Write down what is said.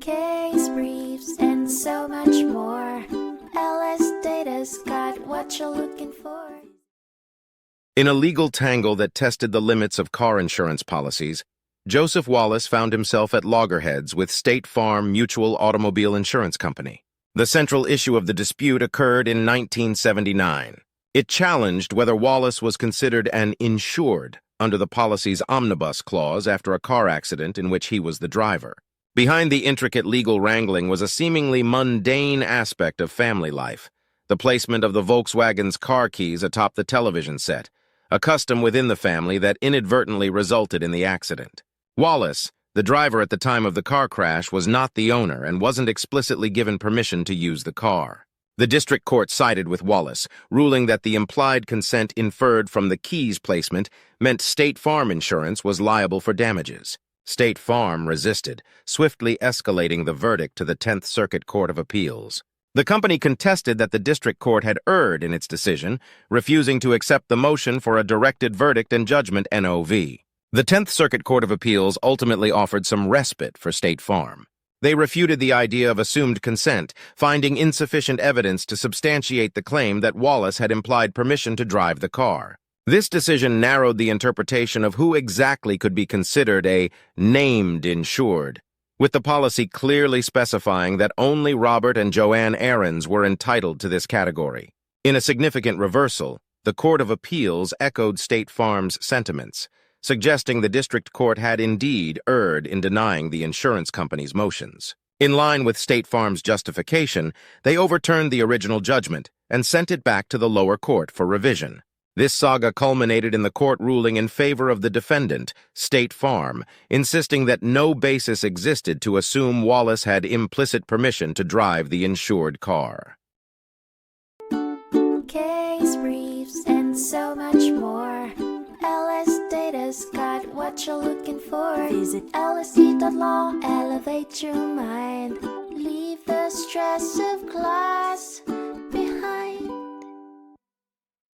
case briefs, and so much more. LSData's got what you're looking for. In a legal tangle that tested the limits of car insurance policies, Joseph Wallace found himself at loggerheads with State Farm Mutual Automobile Insurance Company. The central issue of the dispute occurred in 1979. It challenged whether Wallace was considered an insured under the policy's omnibus clause after a car accident in which he was the driver. Behind the intricate legal wrangling was a seemingly mundane aspect of family life, the placement of the Volkswagen's car keys atop the television set, a custom within the family that inadvertently resulted in the accident. Wallace, the driver at the time of the car crash, was not the owner and wasn't explicitly given permission to use the car. The district court sided with Wallace, ruling that the implied consent inferred from the keys placement meant State Farm Insurance was liable for damages. State Farm resisted, swiftly escalating the verdict to the 10th Circuit Court of Appeals. The company contested that the district court had erred in its decision, refusing to accept the motion for a directed verdict and judgment n.o.v. The 10th Circuit Court of Appeals ultimately offered some respite for State Farm. They refuted the idea of assumed consent, finding insufficient evidence to substantiate the claim that Wallace had implied permission to drive the car. This decision narrowed the interpretation of who exactly could be considered a named insured, with the policy clearly specifying that only Robert and Joanne Aarons were entitled to this category. In a significant reversal, the Court of Appeals echoed State Farm's sentiments, suggesting the district court had indeed erred in denying the insurance company's motions. In line with State Farm's justification, they overturned the original judgment and sent it back to the lower court for revision. This saga culminated in the court ruling in favor of the defendant, State Farm, insisting that no basis existed to assume Wallace had implicit permission to drive the insured car. Case briefs, and so much more. LSData's got what you're looking for. Visit lsd.law, elevate your mind. Leave the stress of class.